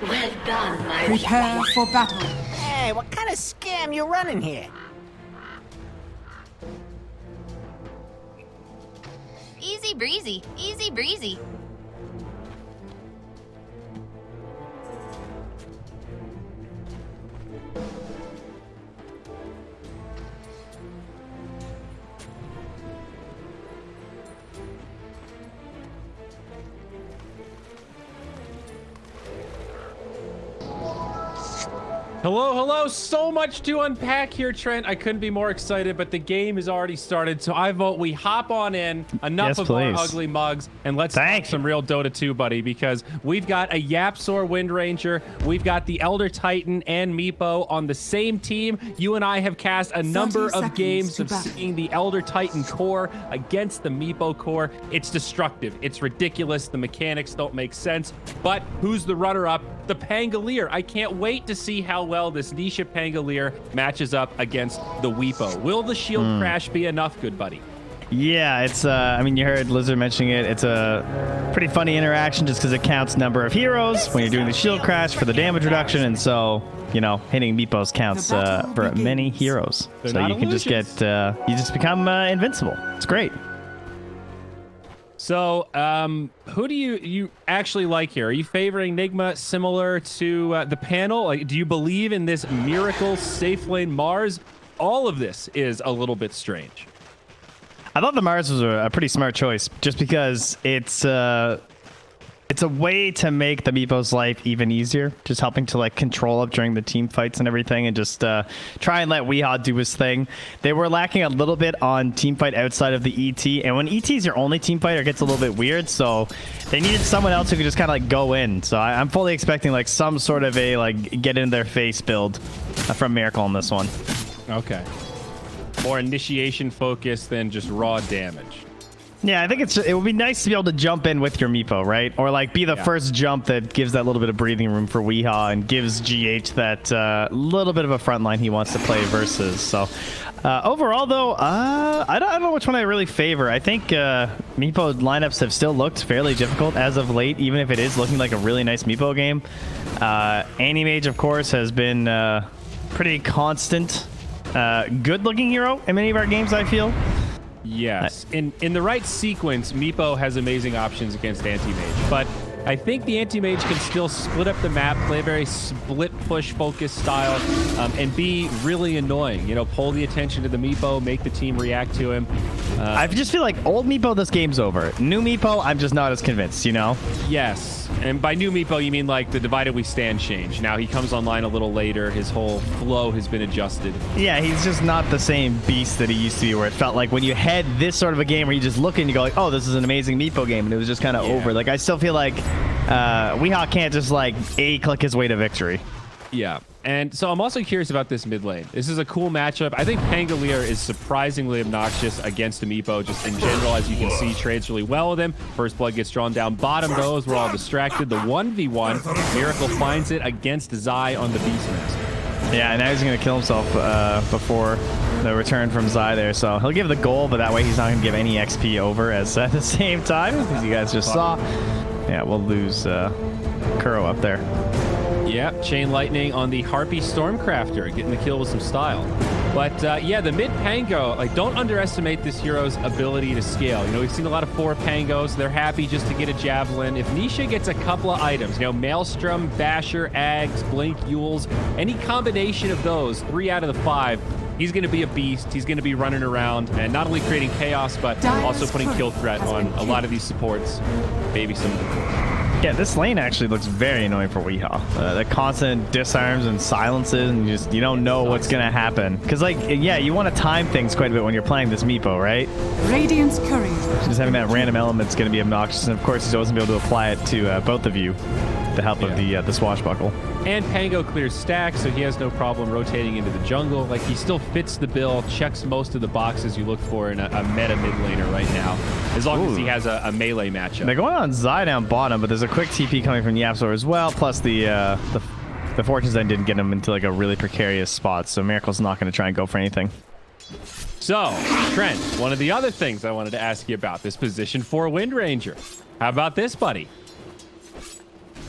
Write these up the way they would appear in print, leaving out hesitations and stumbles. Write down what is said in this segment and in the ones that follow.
Well done, my Prepare for battle. Hey, what kind of scam you running here? Easy breezy, easy breezy. Hello, hello. So much to unpack here, Trent. I couldn't be more excited, but the game has already started. So I vote we hop on in. Enough of our ugly mugs, and let's talk some real Dota 2, buddy, because we've got a Yapsor Wind Ranger. We've got the Elder Titan and Meepo on the same team. You and I have cast a number of games of seeing the Elder Titan core against the Meepo core. It's destructive. It's ridiculous. The mechanics don't make sense. But who's the runner-up? The Pangolier. I can't wait to see how well this Nisha Pangolier matches up against the Weepo. Will the shield crash be enough, good buddy? Yeah, it's, I mean, you heard Lizard mentioning it. It's a pretty funny interaction just because it counts number of heroes when you're doing the shield crash for the damage reduction. And so, you know, hitting Meepos counts for many heroes. So you can just get, you just become invincible. It's great. So, who do you actually like here? Are you favoring Nigma similar to the panel? Like, do you believe in this miracle safe lane Mars? All of this is a little bit strange. I thought the Mars was a pretty smart choice, just because it's a way to make the Meepo's life even easier, just helping to like control up during the team fights and everything, and just try and let Weehaw do his thing. They were lacking a little bit on team fight outside of the ET, and when ET is your only team fight, it gets a little bit weird, so they needed someone else who could just kind of like go in. So I'm fully expecting like some sort of a like get in their face build from Miracle on this one. Okay. More initiation focus than just raw damage. Yeah, I think it would be nice to be able to jump in with your Meepo, right? Or like be the first jump that gives that little bit of breathing room for Weehaw and gives GH that little bit of a front line he wants to play versus. So overall, though, I don't know which one I really favor. I think Meepo lineups have still looked fairly difficult as of late, even if it is looking like a really nice Meepo game. Anti-Mage, of course, has been pretty constant. Good-looking hero in many of our games, I feel. Yes. In the right sequence, Meepo has amazing options against Anti-Mage, but I think the Anti-Mage can still split up the map, play a very split push focus style, and be really annoying. You know, pull the attention to the Meepo, make the team react to him. I just feel like old Meepo, this game's over. New Meepo, I'm just not as convinced, you know? Yes. And by new Meepo, you mean like the Divided We Stand change. Now he comes online a little later. His whole flow has been adjusted. Yeah, he's just not the same beast that he used to be, where it felt like when you had this sort of a game where you just look and you go like, oh, this is an amazing Meepo game, and it was just kind of over. Like, I still feel like Weehaw can't just like click his way to victory. Yeah. And so I'm also curious about this mid lane. This is a cool matchup. I think Pangolier is surprisingly obnoxious against Meepo just in general. As you can see, trades really well with him. First blood gets drawn down bottom, though, as we're all distracted. The 1v1, Miracle finds it against Zai on the Beastmaster. Yeah, and now he's going to kill himself before the return from Zai there. So he'll give the goal, but that way he's not going to give any XP over as at the same time, as you guys just saw. Yeah, we'll lose Kuro up there. Yeah, Chain Lightning on the Harpy Stormcrafter, getting the kill with some style. But yeah, the mid Pango, like, don't underestimate this hero's ability to scale. You know, we've seen a lot of 4 Pangos. They're happy just to get a Javelin. If Nisha gets a couple of items, you know, Maelstrom, Basher, Ags, Blink, Yules, any combination of those, 3 out of the 5, he's going to be a beast. He's going to be running around and not only creating chaos, but also putting kill threat on a lot of these supports. Maybe some... Yeah, this lane actually looks very annoying for Weehaw. The constant disarms and silences, and you don't know what's gonna happen. Cause like, yeah, you want to time things quite a bit when you're playing this Meepo, right? Radiant's courier. Just having that random element's gonna be obnoxious, and of course he's always gonna be able to apply it to both of you, with the help of the swashbuckle. And Pango clears stacks, so he has no problem rotating into the jungle. Like, he still fits the bill, checks most of the boxes you look for in a meta mid laner right now, as long as he has a melee matchup. They're going on Zai down bottom, but there's a quick TP coming from Yapsor as well, plus the Fortune's End didn't get him into like a really precarious spot, so Miracle's not going to try and go for anything. So, Trent, one of the other things I wanted to ask you about, this position for Wind Ranger. How about this, buddy?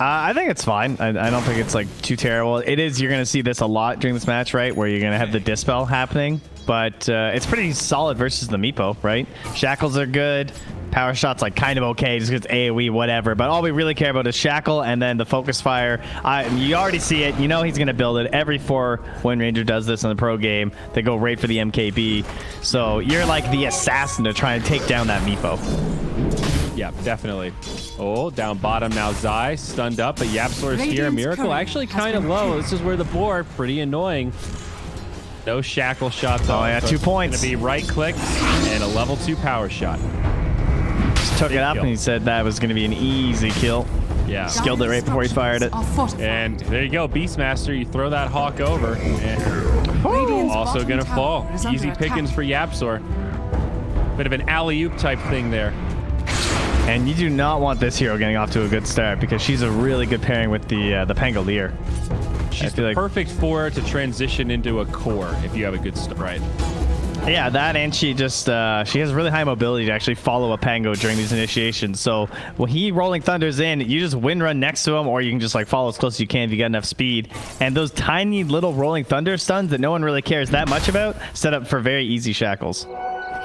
I think it's fine. I don't think it's like too terrible. It is. You're going to see this a lot during this match, right? Where you're going to have the dispel happening. But it's pretty solid versus the Meepo, right? Shackles are good. Power shot's like kind of okay, just because AoE, whatever. But all we really care about is Shackle and then the focus fire. You already see it. You know he's going to build it. Every 4 Wind Ranger does this in the pro game. They go right for the MKB. So you're like the assassin to try and take down that Meepo. Yeah, definitely. Oh, down bottom now. Zai stunned up, but YapzOr's here. Miracle actually kind of low. This is where the board, pretty annoying. No shackle shot though. Oh yeah, 2 points. Gonna be right click and a level 2 power shot. Just took it up and he said that was gonna be an easy kill. Yeah. Skilled it right before he fired it. And there you go, Beastmaster. You throw that hawk over, and also gonna fall. Easy pickings for YapzOr. Bit of an alley-oop type thing there. And you do not want this hero getting off to a good start because she's a really good pairing with the Pangolier. She's the perfect for to transition into a core if you have a good start, right? Yeah, that, and she just she has really high mobility to actually follow a Pango during these initiations. So when he rolling thunders in, you just wind run next to him, or you can just like follow as close as you can if you got enough speed. And those tiny little rolling thunder stuns that no one really cares that much about, set up for very easy shackles.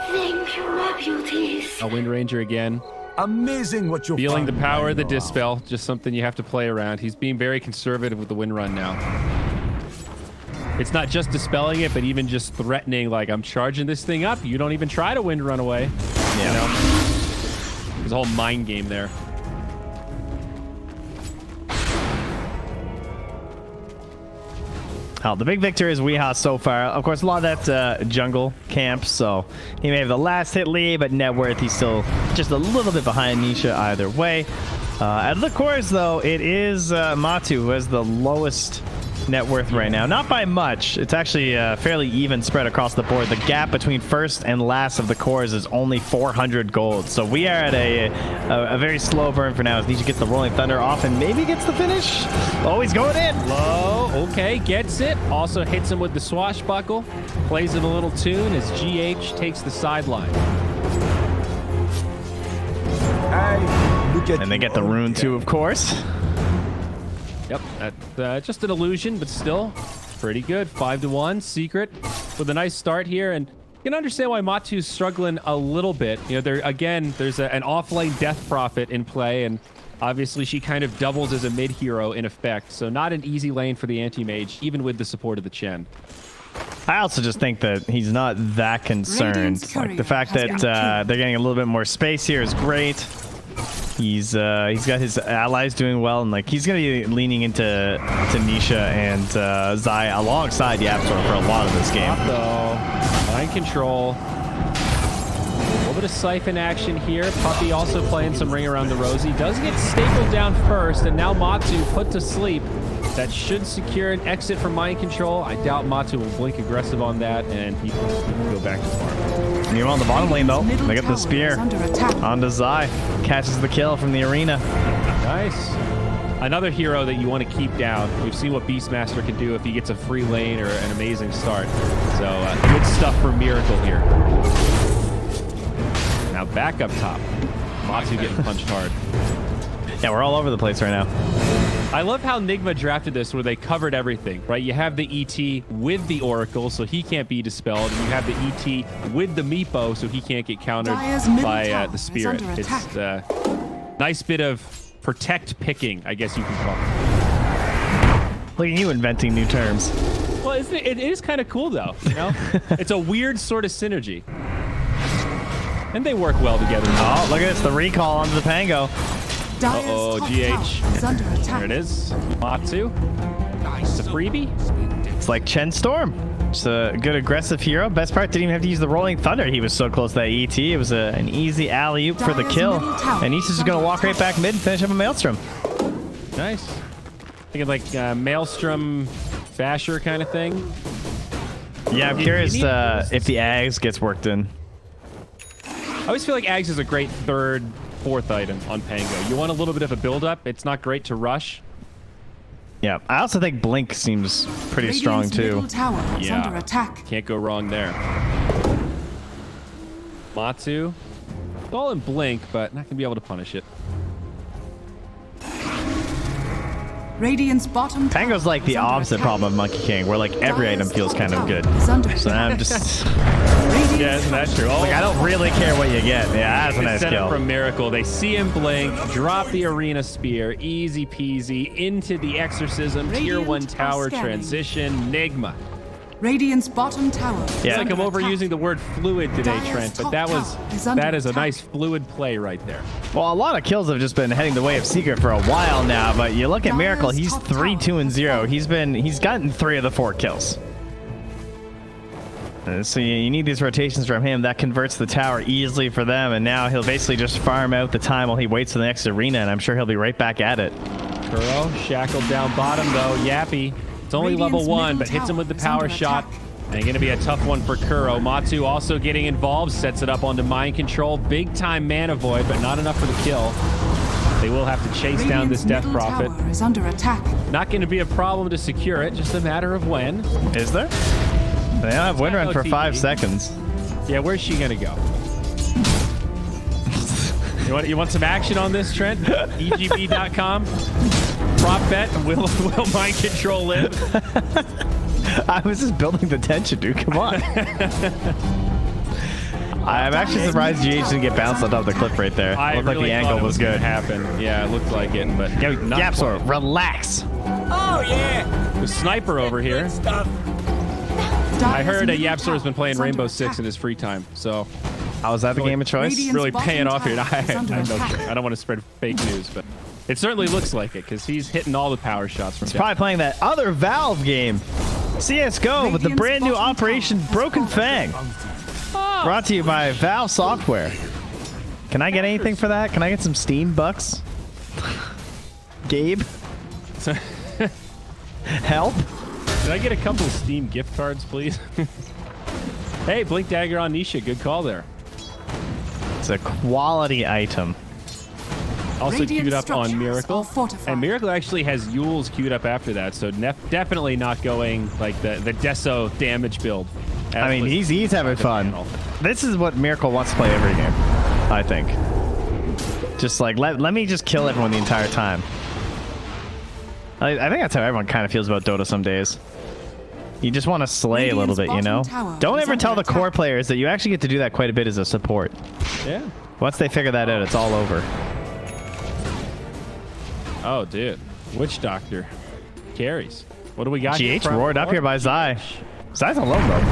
Thank you, my beauties. A Wind Ranger again. Amazing what you're feeling the power of the dispel, just something you have to play around. He's being very conservative with the wind run now. It's not just dispelling it, but even just threatening, like, I'm charging this thing up. You don't even try to wind run away. Yeah. You know? There's a whole mind game there. Oh, the big victor is Weehaw so far. Of course, a lot of that jungle camp, so he may have the last hit lead, but net worth, he's still just a little bit behind Nisha either way. At the cores, though, it is Matu who has the lowest net worth right now. Not by much. It's actually fairly even spread across the board. The gap between first and last of the cores is only 400 gold. So we are at a very slow burn for now as Nisha gets the Rolling Thunder off and maybe gets the finish. Oh, he's going in. Low. Okay, gets it. Also hits him with the swashbuckle. Plays it a little tune as GH takes the sideline. And they get the rune too, of course. Yep, that's just an illusion, but still pretty good. 5-1, Secret with a nice start here, and you can understand why Matu's struggling a little bit. You know, there's an off-lane Death Prophet in play, and obviously she kind of doubles as a mid-hero in effect, so not an easy lane for the anti-mage, even with the support of the Chen. I also just think that he's not that concerned. Like the fact that they're getting a little bit more space here is great. He's got his allies doing well, and like he's gonna be leaning into Nisha and Zai alongside YapzOr for a lot of this game. Though, mind control, a little bit of siphon action here. Puppey also playing some Ring Around the Rosie. Does get stapled down first, and now Matu put to sleep. That should secure an exit from mind control. I doubt Matu will blink aggressive on that, and he can go back to farm. Meanwhile, on the bottom lane, though, they get the spear onto Zai. Catches the kill from the arena. Nice. Another hero that you want to keep down. We've seen what Beastmaster can do if he gets a free lane or an amazing start. So good stuff for Miracle here. Now back up top. Matu getting punched hard. Yeah, we're all over the place right now. I love how Nigma drafted this where they covered everything, right? You have the ET with the Oracle, so he can't be dispelled. And you have the ET with the Meepo, so he can't get countered by the Spirit. It's a nice bit of protect picking, I guess you can call it. Look at you inventing new terms. Well, it is kind of cool, though. You know, it's a weird sort of synergy. And they work well together. Oh, look at this. The recall onto the Pango. Uh-oh, GH. There it is. Matu. It's a freebie. It's like Chen Storm. Just a good aggressive hero. Best part, didn't even have to use the Rolling Thunder. He was so close to that ET. It was an easy alley-oop for the kill. And he's just going to walk right back mid and finish up a Maelstrom. Nice. Thinking like Maelstrom Basher kind of thing. Yeah, I'm curious if the Ags gets worked in. I always feel like Ags is a great third, fourth item on Pango. You want a little bit of a build-up. It's not great to rush. Yeah, I also think Blink seems pretty strong too. Yeah, can't go wrong there. Matu, all in Blink, but not gonna be able to punish it. Radiant's bottom tower Pango's like the is under opposite attack. problem of Monkey King, where like every item Dire's feels top kind of tower good. is under So attack. I'm just Yeah, isn't that true? Oh, like, I don't really care what you get. Yeah, that's a they nice set up kill. from Miracle. They see him blink, drop the arena spear, easy peasy, into the exorcism, tier Radiant 1 tower are scanning. transition, Nigma. Radiant's bottom tower is Yeah. Like under I'm overusing attack. the word fluid today, Dire's Trent, but top that tower is under is a attack. nice fluid play right there. Well, a lot of kills have just been heading the way of Secret for a while now, but you look at Dire's Miracle, he's top 3, tower 2, and has 0. fallen. He's gotten 3 of the 4 kills. So you need these rotations from him. That converts the tower easily for them, and now he'll basically just farm out the time while he waits for the next arena, and I'm sure he'll be right back at it. Kuro shackled down bottom though. Yappy. It's only Radiant's level 1, middle but hits him with the tower is power under shot. attack. And going to be a tough one for Kuro. Matu also getting involved, sets it up onto mind control. Big time mana void, but not enough for the kill. They will have to chase down this Radiant's Death middle Prophet. tower is under attack. Not going to be a problem to secure it, just a matter of when. Is there? They don't have win run for OTP. 5 seconds. Yeah, where's she going to go? You want some action on this, Trent? EGB.com. Prop bet. Will mind control live? I was just building the tension, dude. Come on. I'm actually surprised GH didn't get bounced on top of the cliff right there. I Looked like really the thought angle it was gonna good. happen. Yeah, it looked like it, but Yo, not Yapsor, quite. relax. Oh, yeah. The sniper over here. Stuff. I heard Dire's Yapsor middle has been playing tower is Rainbow under Six attack. in his free time, so How was that the game of choice? Radiant's really bottom paying off here. tower is under attack. I don't want to spread fake news, but it certainly looks like it because he's hitting all the power shots from He's probably playing that other Valve game, CSGO, with the Radiant's brand new bottom Operation tower has Broken fallen. Fang. Brought to you by Valve Software. Can I get anything for that? Can I get some Steam bucks? Gabe? Help? Can I get a couple of Steam gift cards, please? Hey, Blink Dagger on Nisha. Good call there. It's a quality item. Also Radiant queued up on structures Miracle. are fortified. And Miracle actually has Yules queued up after that, so definitely not going like the Deso damage build. I mean, he's having fun. This is what Miracle wants to play every game, I think. Just like, let me just kill everyone the entire time. I think that's how everyone kind of feels about Dota some days. You just want to slay a little bit, you know? Radiant's bottom Don't tower ever is tell the under core attack. players that you actually get to do that quite a bit as a support. Yeah. Once they figure that out, it's all over. Oh, dude. Witch Doctor carries. What do we got? GH roared up here by Zai. Zai's on low mode.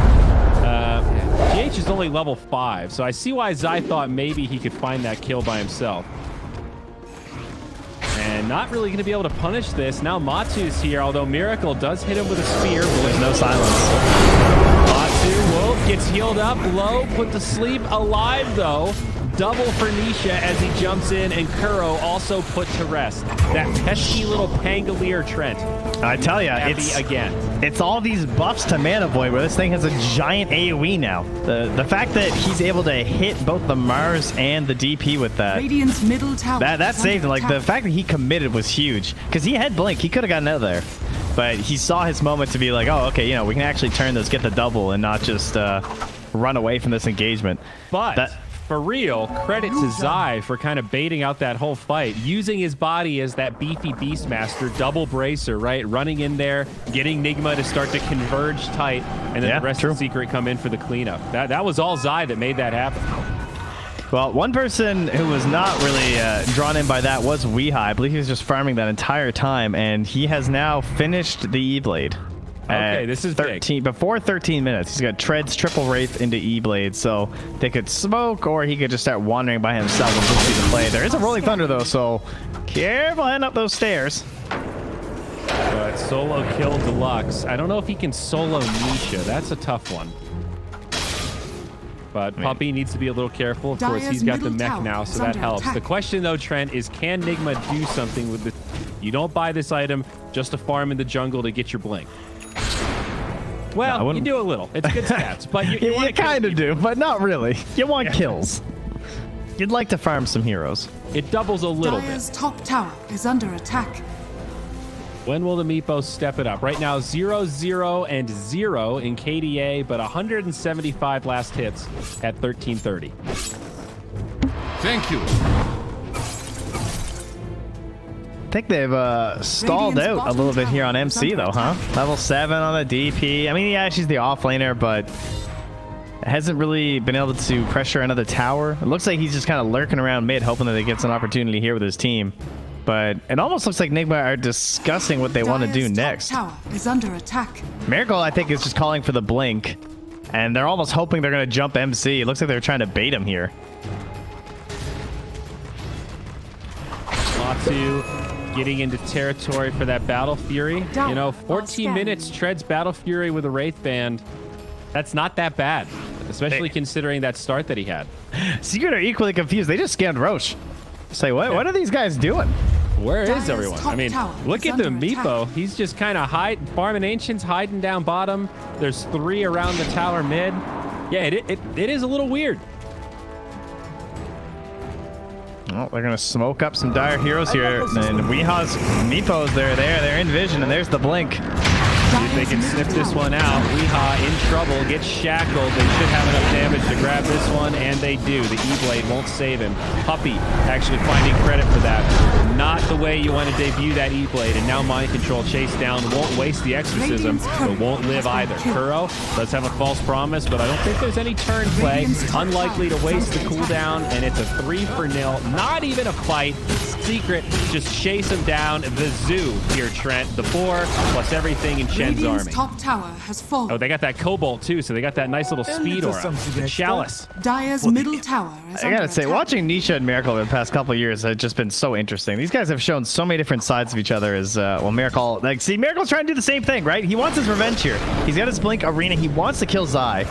GH is only level 5, so I see why Zai thought maybe he could find that kill by himself. And not really going to be able to punish this. Now Matu's here, although Miracle does hit him with a spear. There's no silence. Matu, whoa, gets healed up, low, put to sleep, alive though. Double for Nisha as he jumps in, and Kuro also put to rest. That pesky little Pangolier Trent. I tell ya, Happy it's again. It's all these buffs to Mana Void where this thing has a giant AoE now. The fact that he's able to hit both the Mars and the DP with that. Radiant's middle tower That is saved him. under Like, the attack. fact that he committed was huge. Because he had Blink. He could have gotten out of there. But he saw his moment to be like, oh, okay, you know, we can actually turn this, get the double, and not just run away from this engagement. But for real, credit to Zai for kind of baiting out that whole fight, using his body as that beefy Beastmaster double bracer, right? Running in there, getting Nigma to start to converge tight, and then the rest of the Secret come in for the cleanup. That was all Zai that made that happen. Well, one person who was not really drawn in by that was Weehai. I believe he was just farming that entire time, and he has now finished the E-Blade. Okay, this is 13 before 13 minutes. He's got Treads, Triple Wraith into E-Blade, so they could smoke, or he could just start wandering by himself and just see the play. There is a Rolling Thunder, though, so careful heading up those stairs. But solo kill Deluxe. I don't know if he can solo Nisha. That's a tough one. But Puppey needs to be a little careful. Of course, he's got the middle mech tower now, is so that under helps. attack. The question, though, Trent, is can Nigma do something with this? You don't buy this item just to farm in the jungle to get your blink. Well, you do a little. It's good stats, but you You kind of do, but not really. You want kills. You'd like to farm some heroes. It doubles a little Dire's bit. top tower is under attack. When will the Meepos step it up? Right now, 0-0 and 0 in KDA, but 175 last hits at 1330. Thank you. think they've stalled out a little bit here on MC though, huh? Level 7 on the DP. I mean, yeah, she's the offlaner, but hasn't really been able to pressure another tower. It looks like he's just kind of lurking around mid, hoping that he gets an opportunity here with his team. But it almost looks like Nigma are discussing what they want to do next. Tower is under attack. Miracle, I think, is just calling for the blink, and they're almost hoping they're going to jump MC. It looks like they're trying to bait him here. Matsu getting into territory for that Battle Fury. You know, 14 minutes treads Battle Fury with a Wraith Band. That's not that bad, especially considering that start that he had. Secret are equally confused. They just scanned Roche. Say, what are these guys doing? Where is everyone? I mean, look at the Meepo. He's just kind of farming Ancients, hiding down bottom. There's 3 around the tower mid. Yeah, it is a little weird. Well, they're going to smoke up some dire heroes here. And Weeha's Meepos, they're in vision, and there's the blink. See if they can sniff this one out. Weeha in trouble, gets shackled. They should have enough damage to grab this one, and they do. The E-Blade won't save him. Puppey actually finding credit for that. Not the way you want to debut that E-Blade, and now Mind Control chase down. Won't waste the Exorcism, but won't live either. Kuro does have a false promise, but I don't think there's any turn play. Unlikely to waste the cooldown, and it's a 3-0. Not even a fight. Secret, just chase him down. The zoo here, Trent. The 4 plus everything in Chen's army. Top tower has fallen. Oh, they got that Cobalt too, so they got that nice little speed aura. The Chalice. Dire's middle tower is I gotta say, watching Nisha and Miracle over the past couple of years has just been so interesting. These guys have shown so many different sides of each other as, well, Miracle, like, see, Miracle's trying to do the same thing, right? He wants his revenge here. He's got his Blink Arena. He wants to kill Zai.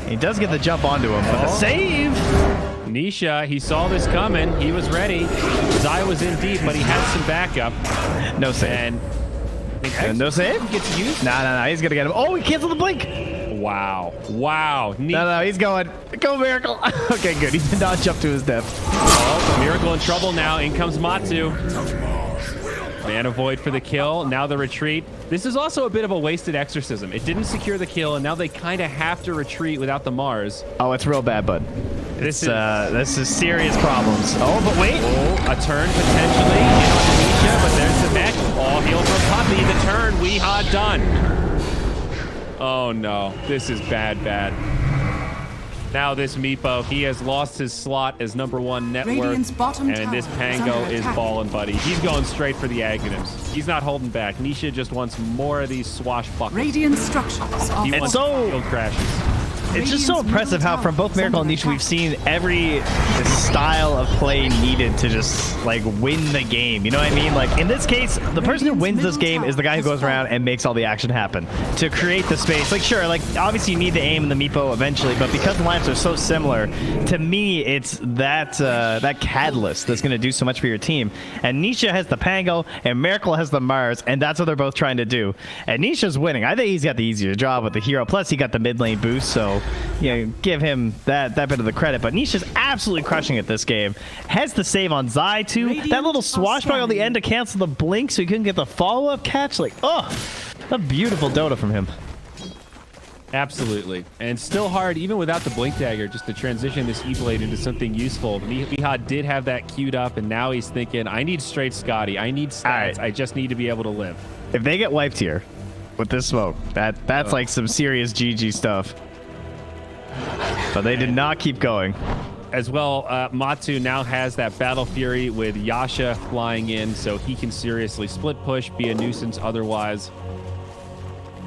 He does get the jump onto him, but the save! Nisha, he saw this coming. He was ready. Zai was in deep, but he had some backup. No save. And no save? Gets used? Nah, he's gonna get him. Oh, he canceled the blink! Wow. No, he's going. Go, Miracle. Okay, good. He did not jump to his death. Oh, Miracle in trouble now. In comes Matsu. Mana Void for the kill. Now the retreat. This is also a bit of a wasted Exorcism. It didn't secure the kill, and now they kind of have to retreat without the Mars. Oh, it's real bad, bud. This is serious problems. Oh, but wait. Oh, a turn potentially. In on Nisha, but there's the mech. All heal for Puppey. The turn. Weeha done. Oh, no. This is bad. Now this Meepo, he has lost his slot as #1 net worth, and this Pango is balling, buddy. He's going straight for the Aghanims. He's not holding back. Nisha just wants more of these swashbucklers. Radiant structures. He wants field crashes. It's just so impressive how from both Miracle and Nisha we've seen every style of play needed to just like win the game. You know what I mean? Like in this case, the person who wins this game is the guy who goes around and makes all the action happen to create the space. Like sure, like obviously you need the aim and the Meepo eventually, but because the lineups are so similar, to me it's that that catalyst that's going to do so much for your team. And Nisha has the Pango and Miracle has the Mars, and that's what they're both trying to do. And Nisha's winning. I think he's got the easier job with the hero. Plus he got the mid lane boost, so you know, give him that bit of the credit. But Nisha's absolutely crushing it this game. Has the save on Zai too. That little swashbuckle on the end to cancel the blink so he couldn't get the follow-up catch. Like, oh, a beautiful Dota from him. Absolutely. And still hard, even without the Blink Dagger, just to transition this E-Blade into something useful. Weeha did have that queued up, and now he's thinking, I need straight Scotty. I need stats. Right. I just need to be able to live. If they get wiped here with this smoke, that's like some serious GG stuff. But they did not keep going. As well, Matsu now has that Battle Fury with Yasha flying in, so he can seriously split push, be a nuisance otherwise.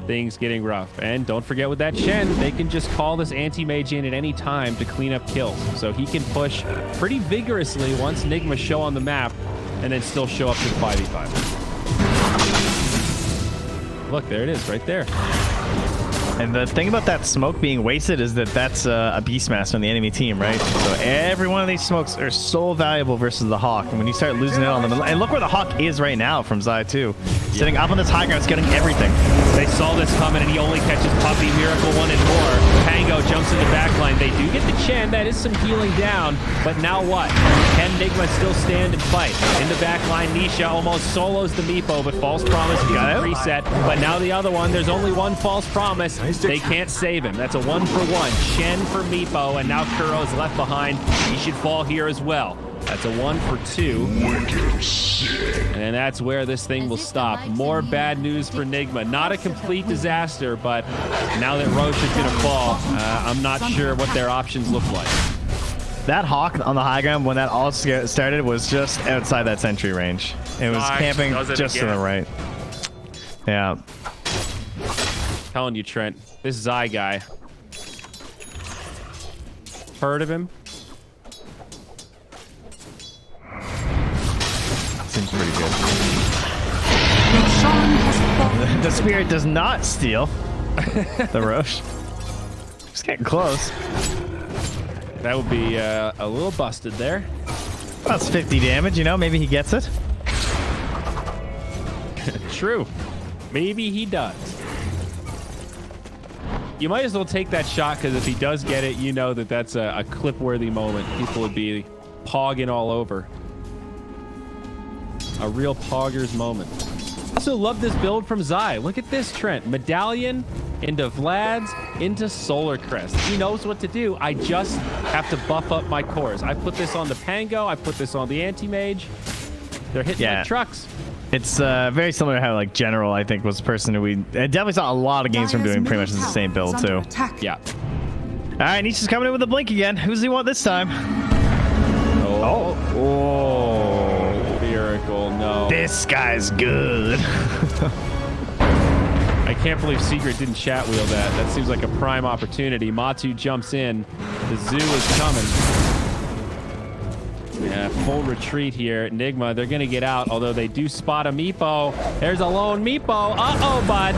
Things getting rough. And don't forget with that Chen, they can just call this anti-mage in at any time to clean up kills. So he can push pretty vigorously once Nigma show on the map, and then still show up to the 5v5. Look, there it is, right there. And the thing about that smoke being wasted is that that's a Beastmaster on the enemy team, right? So every one of these smokes are so valuable versus the Hawk. And when you start losing out on them, and look where the Hawk is right now from Zai too. Sitting up on this high ground, it's getting everything. They saw this coming, and he only catches Puppey. Miracle 1 and more. Pango jumps in the backline. They do get the Chen. That is some healing down. But now what? Can Nigma still stand and fight? In the backline, Nisha almost solos the Meepo, but false promise gets a reset. But now the other one, there's only one false promise. They can't save him. That's a 1-for-1. Chen for Meepo, and now Kuro's left behind. He should fall here as well. That's a 1 for 2. And that's where this thing will stop. More bad news for Nigma. Not a complete disaster, but now that Roche is going to fall, I'm not sure what their options look like. That Hawk on the high ground, when that all started, was just outside that sentry range. It was camping just to the right. Yeah. Telling you, Trent, this Zai guy. Heard of him? Seems pretty good. Roshan has fallen. The Spirit does not steal the Roche. Just getting close. That would be a little busted there. Well, it's 50 damage, you know? Maybe he gets it. True. Maybe he does. You might as well take that shot, because if he does get it, you know that that's a clip-worthy moment. People would be pogging all over. A real poggers moment. Also love this build from Zai. Look at this, Trent. Medallion into Vlad's into Solar Crest. He knows what to do. I just have to buff up my cores. I put this on the Pango. I put this on the Anti-Mage. They're hitting like trucks. It's very similar to how like General, I think, was the person who we definitely saw a lot of games from doing pretty much the same build too. Yeah. All right, Nisha's coming in with a blink again. Who's he want this time? Oh. Miracle, no. This guy's good. I can't believe Secret didn't chat wheel that. That seems like a prime opportunity. Matu jumps in. The zoo is coming. Yeah, full retreat here. Nigma, they're going to get out, although they do spot a Meepo. There's a lone Meepo. Uh-oh, bud.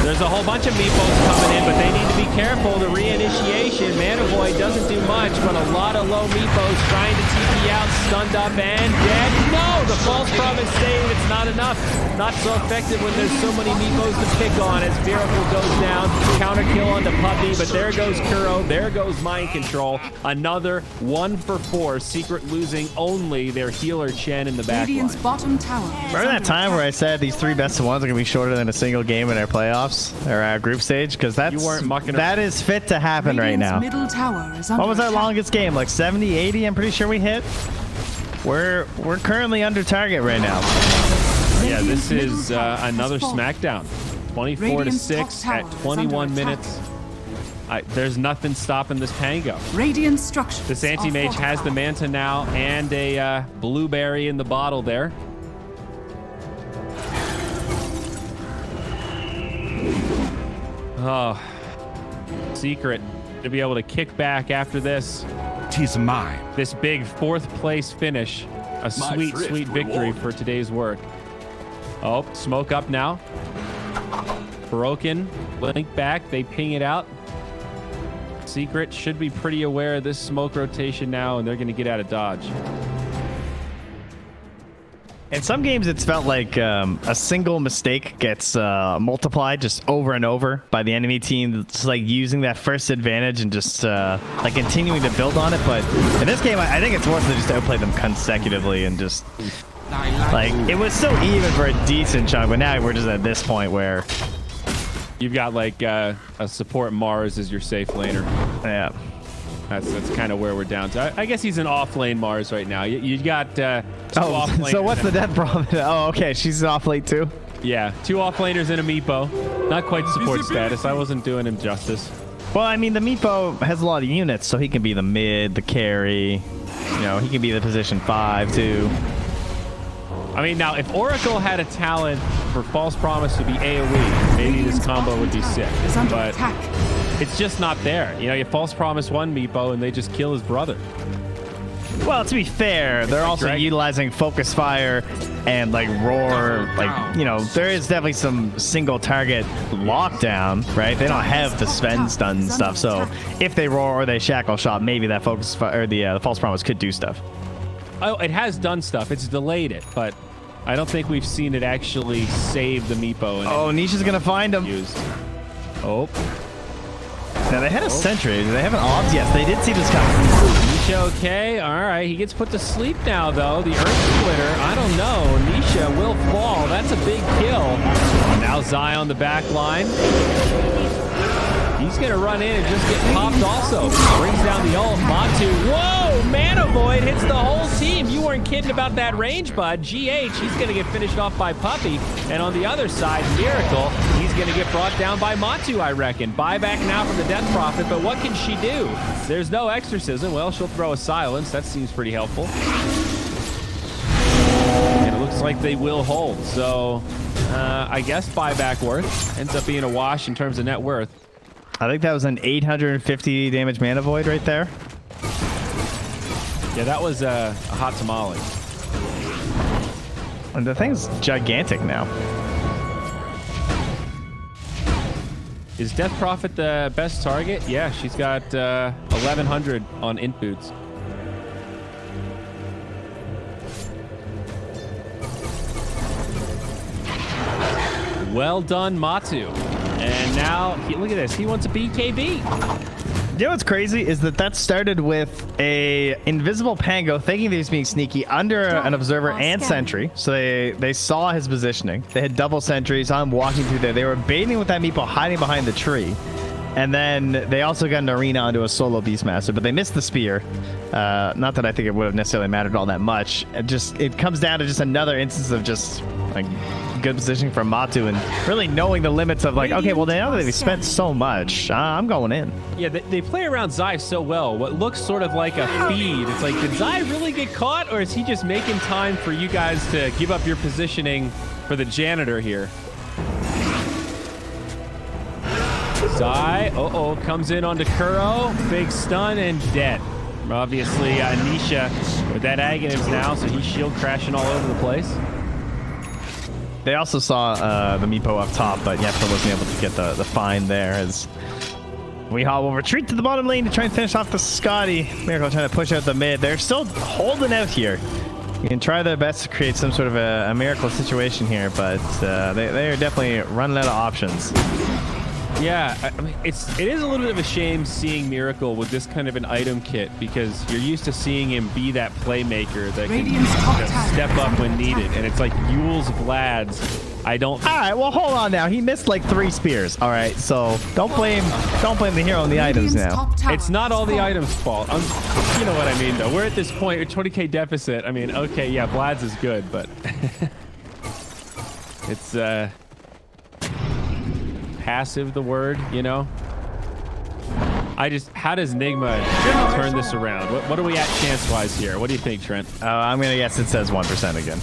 There's a whole bunch of Meepos coming in, but they need to be careful. The reinitiation, Manavoy doesn't do much, but a lot of low Meepos trying to TP out, stunned up and dead. No, the false promise saying it's not enough. Not so effective when there's so many Meepos to pick on as Miracle goes down. Counter kill onto Puppey, but there goes Kuro. There goes Mind Control. Another 1 for 4. Secret losing only their healer Chen in the back Radiant's line. bottom tower. Remember that time where I said these 3 best of 1s are going to be shorter than a single game in our playoffs or our group stage? Because that is fit to happen right now. Middle tower is under What was our attack. longest game? Like 70, 80? I'm pretty sure we hit. We're currently under target right now. Yeah, this is another SmackDown. 24-6 at 21 minutes. There's nothing stopping this Pango. Radiant structures. This Anti-Mage has the Manta now and a blueberry in the bottle there. Oh, Secret to be able to kick back after this. 'Tis mine. This big 4th place finish. A sweet, sweet victory for today's work. Oh, smoke up now. Broken. Link back. They ping it out. Secret should be pretty aware of this smoke rotation now, and they're going to get out of dodge. In some games, it's felt like a single mistake gets multiplied just over and over by the enemy team. It's like using that first advantage and just like continuing to build on it. But in this game, I think it's worth it just to outplay them consecutively and just like it was so even for a decent chunk. But now we're just at this point where you've got like a support Mars as your safe laner. Yeah. That's kind of where we're down to. I guess he's an off lane Mars right now. You got 2 off laners. So what's the death problem? Oh, okay. She's off lane too. Yeah, 2 off laners and a Meepo. Not quite support status. I wasn't doing him justice. Well, I mean, the Meepo has a lot of units, so he can be the mid, the carry. You know, he can be the position 5 too. I mean, now if Oracle had a talent for False Promise to be AoE, maybe this combo would be sick. But it's just not there. You know, you False Promise one Meepo and they just kill his brother. Well, to be fair, they're also utilizing Focus Fire and like Roar. Like, you know, there is definitely some single target lockdown, right? They don't have the Sven stun and stuff. So if they Roar or they Shackle Shot, maybe that Focus Fire or the False Promise could do stuff. Oh, it has done stuff. It's delayed it, but I don't think we've seen it actually save the Meepo. Oh, Nisha's gonna find him. Oh. Now they had a sentry. Do they have an obs? Yes, they did see this coming. Nisha okay. All right. He gets put to sleep now, though. The Earth Splitter. I don't know. Nisha will fall. That's a big kill. Now Zai on the back line. He's going to run in and just get popped also. Brings down the ult. Matu. Whoa! Mana Void hits the whole team. You weren't kidding about that range, bud. GH, he's going to get finished off by Puppey. And on the other side, Miracle, he's going to get brought down by Matu, I reckon. Buyback now from the Death Prophet, but what can she do? There's no exorcism. Well, she'll throw a silence. That seems pretty helpful. And it looks like they will hold. So, I guess buyback worth. Ends up being a wash in terms of net worth. I think that was an 850 damage mana void right there. Yeah, that was a hot tamale. And the thing's gigantic now. Is Death Prophet the best target? Yeah, she's got 1100 on int boots. Well done, Matu. And now, look at this. He wants a BKB. You know what's crazy is that started with a invisible Pango thinking that he was being sneaky under an observer and sentry. So they saw his positioning. They had double sentries. Saw him walking through there. They were baiting with that meepo hiding behind the tree. And then they also got an arena onto a solo Beastmaster, but they missed the spear. Not that I think it would have necessarily mattered all that much. It comes down to just another instance of just like good positioning from Matu and really knowing the limits of like, okay, well now that they've spent so much, I'm going in. Yeah, they play around Zai so well. What looks sort of like a feed. It's like, did Zai really get caught, or is he just making time for you guys to give up your positioning for the janitor here? Zai, comes in onto Kuro. Big stun and dead. Obviously, Nisha with that Agonivs now, so he's shield crashing all over the place. They also saw the Meepo up top, but Yepta wasn't able to get the find there as Weehaw will retreat to the bottom lane to try and finish off the Scotty. Miracle trying to push out the mid. They're still holding out here. You can try their best to create some sort of a Miracle situation here, but they are definitely running out of options. Yeah, I mean, it is a little bit of a shame seeing Miracle with this kind of an item kit, because you're used to seeing him be that playmaker that can step up when needed, and it's like Yule's Vlad's. I don't. All right, well, hold on now. He missed like 3 spears. All right, so don't blame the hero on the items now. It's not all the items' fault. You know what I mean, though. We're at this point, a 20k deficit. I mean, okay, yeah, Vlad's is good, but it's passive, the word, you know. How does Nigma turn this around? What are we at chance-wise here? What do you think, Trent? I'm gonna guess it says 1% again.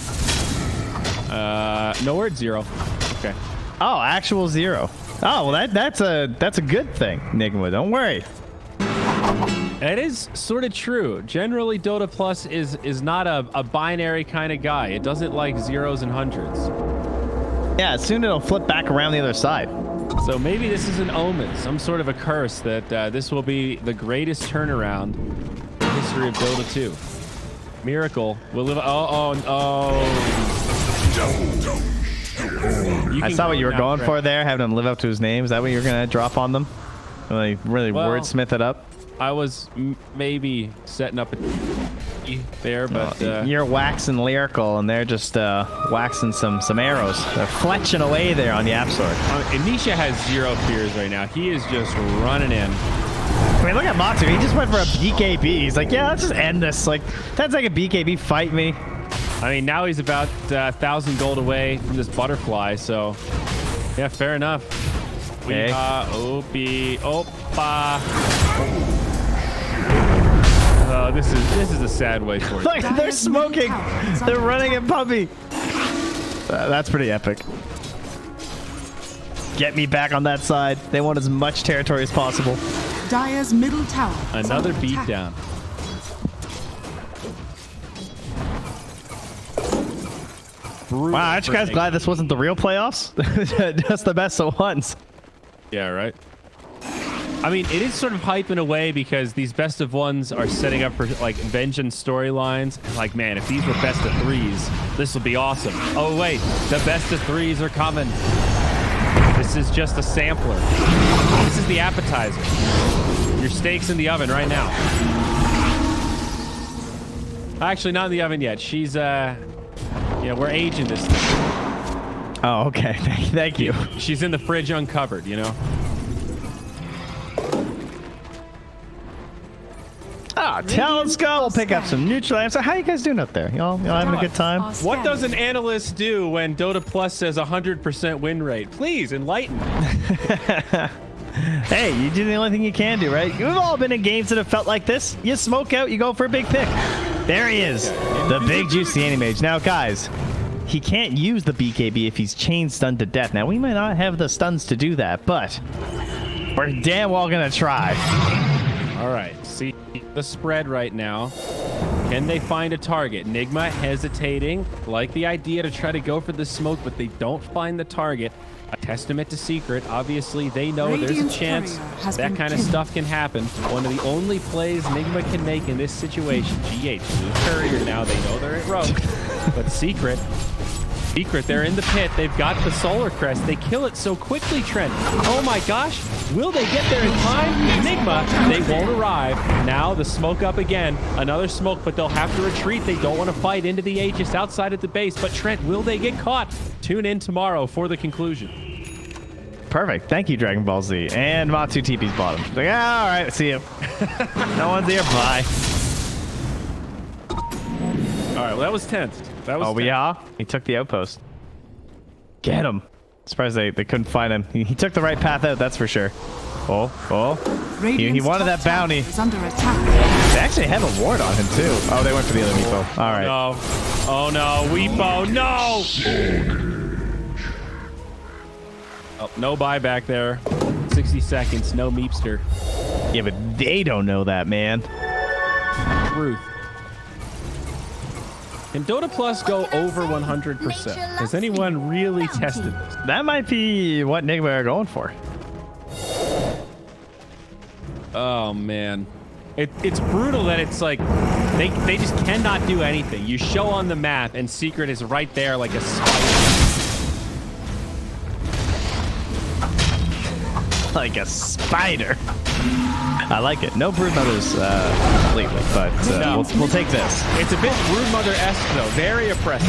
No word, 0. Okay. Oh, actual 0. Oh, well, that's a good thing, Nigma. Don't worry. It is sort of true. Generally, Dota Plus is not a binary kind of guy. It doesn't like zeros and hundreds. Yeah, soon it'll flip back around the other side. So maybe this is an omen, some sort of a curse that this will be the greatest turnaround in the history of Dota 2. Miracle will live. I saw what you were going for there, having him live up to his name. Is that what you're going to drop on them? Really wordsmith it up? I was maybe setting up a there, but you're waxing lyrical, and they're just waxing some arrows. They're fletching away there on the App Sword. Anisha has 0 fears right now. He is just running in. I mean, look at Matu. He just went for a BKB. He's like, yeah, let's just end this. Like, that's like a BKB. Fight me. I mean, now he's about 1,000 gold away from this butterfly. So, yeah, fair enough. Okay. Oh, this is a sad way for it. Look, they're smoking. They're running at Puppey. That's pretty epic. Get me back on that side. They want as much territory as possible. Dire's middle tower. Another beatdown. Wow, aren't you guys glad this wasn't the real playoffs? Just the best of ones. Yeah, right. I mean, it is sort of hype in a way because these best of ones are setting up for like vengeance storylines. Like, man, if these were best of 3s, this would be awesome. Oh wait, the best of 3s are coming. This is just a sampler. This is the appetizer. Your steak's in the oven right now. Actually, not in the oven yet. She's yeah, we're aging this thing. Oh, okay. Thank you. She's in the fridge uncovered, you know. let's go. We'll pick up some neutral. So how you guys doing up there? Y'all having a good time? What does an analyst do when Dota Plus says 100% win rate? Please enlighten me. Hey, you do the only thing you can do, right? We've all been in games that have felt like this. You smoke out, you go for a big pick. There he is, the big juicy anti-mage. Now, guys, he can't use the BKB if he's chain stunned to death. Now, we might not have the stuns to do that, but we're damn well gonna try. All right, see the spread right now. Can they find a target? Nigma hesitating, like the idea to try to go for the smoke, but they don't find the target. A testament to Secret. Obviously, they know there's a chance that kind of stuff can happen. One of the only plays Nigma can make in this situation. GH, blue courier now. They know they're at rogue. But Secret, they're in the pit. They've got the solar crest. They kill it so quickly, Trent. Oh my gosh. Will they get there in time? Nigma, they won't arrive. Now the smoke up again. Another smoke, but they'll have to retreat. They don't want to fight into the Aegis outside of the base. But Trent, will they get caught? Tune in tomorrow for the conclusion. Perfect. Thank you, Dragon Ball Z. And Matsu TP's bottom. Like, all right, see you. No one's here. Bye. All right, well, that was tense. That was tense. Yeah? He took the outpost. Get him. Surprised they couldn't find him. He took the right path out, that's for sure. He wanted that bounty. Is under attack. They actually have a ward on him, too. Oh, they went for the other Meepo. All right. No. Oh, no. Weepo, no! Oh, no buyback there. 60 seconds, no meepster. Yeah, but they don't know that, man. Truth. Can Dota Plus go over 100%? Has anyone really tested this? That might be what Nigma are going for. Oh, man. It's brutal that it's like they just cannot do anything. You show on the map and Secret is right there like a spider. Like a spider. I like it. No Broodmothers completely, but No. we'll take this. It's a bit Broodmother-esque though. Very oppressive.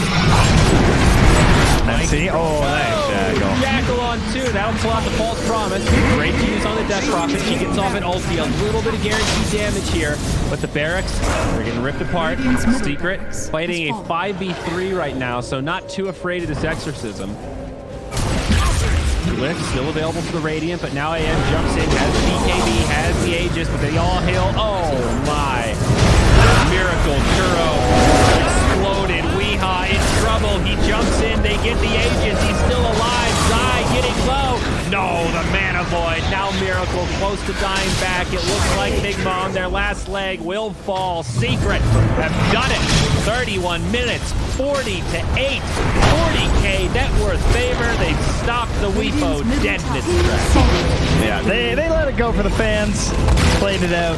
Let's see. Oh, nice. Jackal. Jackal on 2. That'll pull out the false promise. Great to use on the Death Prophet. She gets off at ulti. A little bit of guaranteed damage here. But the barracks are getting ripped apart. Secret fighting a 5v3 right now, so not too afraid of this exorcism. Lift still available for the Radiant, but now AM jumps in, has the BKB, has the Aegis, but they all hail. Oh my. Miracle Churro exploded. Weehaw in trouble. He jumps in, they get the Aegis. He's still alive. Zai getting low. No, the Mana Void. Now Miracle close to dying back. It looks like Nigma on their last leg will fall. Secret have done it. 31 minutes, 40 to 8. 40k net worth favor. They've stopped the Weepo dead in its tracks. Yeah, they let it go for the fans. Played it out.